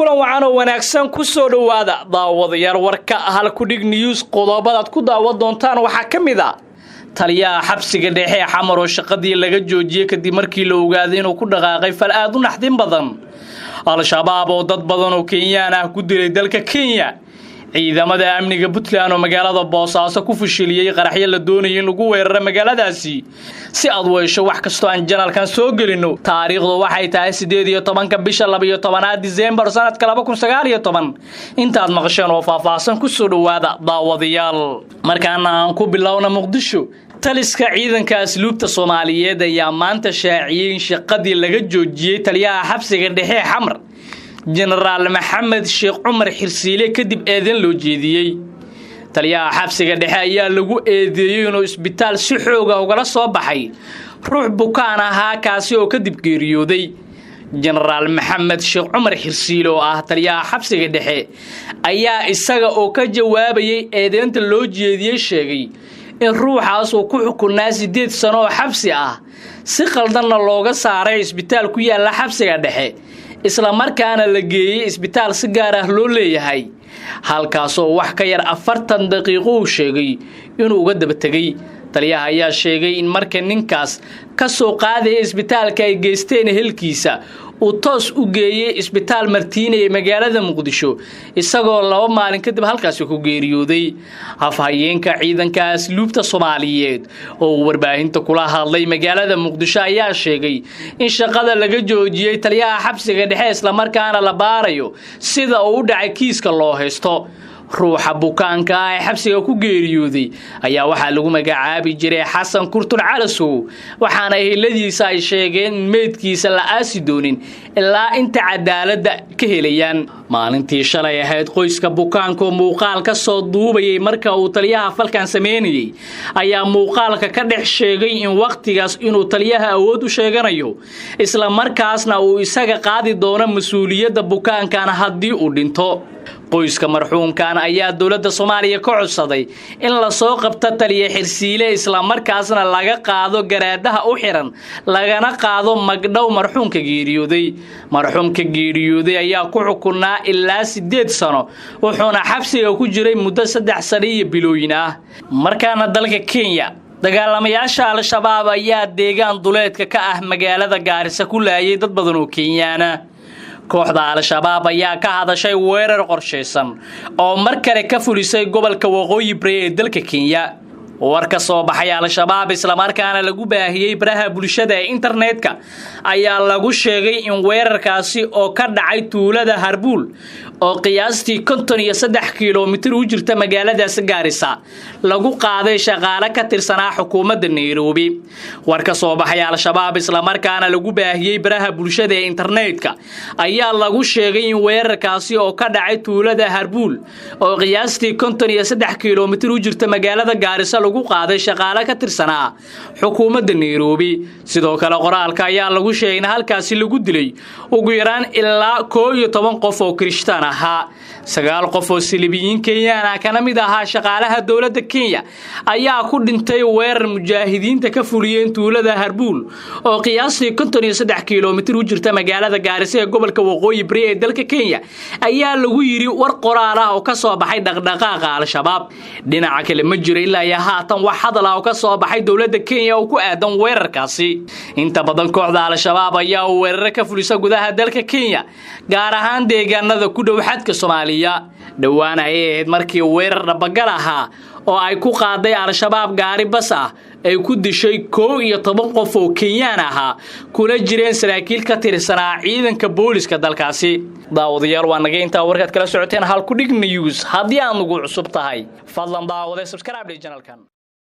kulan wacan oo wanaagsan ku soo dhawaada daawadayaal warka halku dhig news qodobada ku daawad doontaan waxa kamid ah taliyaha xabsiga dhexe xamar oo shaqadii laga joojiyay kadib markii la ogaaday inuu ku dhaqaaqay fal aad u naxdin badan al-shabaab oo dad badan oo kenyaan ah ku dilay dalka Kenya ciidamada amniga Puntland oo magaalada Boosaaso ku fashiliyay qaraxyo la doonayay in lagu weeraro magaaladaasi si aad weesho wax kasto aan janaalkan soo gelino taariikhdu waxay tahay 18 bisha 12 December sanadka 2019 intaad maqasheen oo faahfaahsan ku soo dhawaada daawadayaal markaan aan ku bilowna Muqdisho taliska ciidanka asluubta Soomaaliyeed ayaa maanta shaaciyay shaqadii laga joojiyay taliyaha xabsiga dhexe xamar General Maxamed Sheekh Umar Xirsiile kadib eedan loo jeediyay taliyaha xabsiga dhexe ayaa lagu eedeeyay inuu isbitaal si xoog ah uga soo baxay ruux bukaan ahaa kaasi oo kadib geeriyooday General Maxamed Sheekh Umar Xirsiile oo ah taliyaha xabsiga dhexe ayaa isaga oo ka jawaabayay eedeynta loo jeediyay sheegay in ruuxaas uu ku xukunaa 8 sano oo xabsi ah si qaldanna looga saaray isbitaal ku yaala xabsiga dhexe isla markaana la geeyay isbitaal si gaar ah loo leeyahay halkaas oo wax ka yar 40 daqiiqo uu sheegay inuu uga daba tagay taliyaha ayaa sheegay in marka ninkaas ka soo qaaday isbitaalka ay geysteen helkiisa uu toos u geeyay isbitaal Martiine ee magaalada Muqdisho isagoo 2 maalin kadib halkaas ku geeriyooday afhayeenka ciidanka asluubta Soomaaliyeed oo warbaahinta kula hadlay magaalada Muqdisho ayaa sheegay in shaqada laga joojiyay taliyaha xabsiga dhexe isla markaana la baarayo sida uu u dhacay kiiska loo haysto ruuxa bukaanka ah xabsiga ku geeriyooday ayaa waxa lagu magacaabi jiray Xasan Kurtun Calasow waxaana eheladiisa ay sheegeen meedkiisa la aasi doonin ilaa inta cadaaladda ka helayaan maalintii shalay ahayd qoyska bukaanka muuqaal ka soo duubayay marka uu taliyaha falkan sameeyay ayaa muuqaalka ka dhex sheegay in waqtigaas inuu taliyaha awood u sheeganayo isla markaasna uu isaga qaadi doono mas'uuliyadda bukaankan haddii uu dhinto qoyska marxuumkan ayaa dawladda Soomaaliya ka codsaday in la soo qabto taliye Xirsiile isla markaasna laga qaado garaadaha u xiran lagana qaado magdhow marxuumka geeriyooday ayaa ku xukunaa ilaa 8 sano wuxuuna xabsiga ku jiray muddo 3 sano iyo bilooyin ah markaana dalka Kenya dagaalamayaasha al-shabaab ayaa deegaan duleedka ka ah magaalada Gaarisa ku laayay dad badan oo Kenyaan ah kooxda al-shabaab ayaa ka hadashay weerar qorsheysan oo mar kale ka fulisay gobolka Waqooyi Bari ee dalka Kenya warka soo baxay al-shabaab isla markaana lagu baahiyay baraha bulshada ee internetka ayaa lagu sheegay in weerarkaasi oo ka dhacay tuulada Harbuul oo qiyaastii 53 kiiloomitir u jirta magaalada Gaarisa lagu qaaday shaqaale ka tirsanaa xukuumadda Nairobi warka soo baxay al-shabaab isla markaana lagu baahiyay baraha bulshada ee internetka ayaa lagu sheegay in weerarkaasi oo ka dhacay tuulada Harbuul oo qiyaastii 53 kiiloomitir u jirta magaalada Gaarisa lagu qaaday shaqaale ka tirsanaa xukuumadda Nairobi sidoo kale qoraalka ayaa lagu sheegay in halkaasi lagu dilay ugu yaraan ilaa 11 qof oo Kirishtaan ahaa 9 qof oo Silibiyiin Kenyaan ah kana mid ahaa shaqaalaha dawladda Kenya ayaa ku dhintay weerar mujaahidiinta ka fuliyeen tuulada Harbuul oo qiyaastii 53 kiiloomitir u jirta magaalada Gaarisa ee gobolka Waqooyi Bari ee dalka Kenya ayaa lagu yiri war qoraal ah oo ka soo baxay dhaqdhaqaaqa al-shabaab dhinaca kale ma jiro ilaa haatan wax hadal ah oo ka soo baxay dawladda Kenya oo ku aadan weerarkaasi inta badan kooxda al-shabaab ayaa weerar ka fulisay gudaha dalka Kenya gaar ahaan deegaanada ku dhow xadka Soomaaliya dhawaan ay ahayd markii weerar dhabagal ahaa oo ay ku qaaday al-shabaab gaari bas ah ay ku dishay 11 qof oo Kenyaan ahaa kuna jireen saraakiil ka tirsanaa ciidanka booliska dalkaasi daawadayaal waa naga inta warkaad kala socoteen hal ku dhig news haddii aad ugu cusub tahay fadlan daawada subscribe channelkan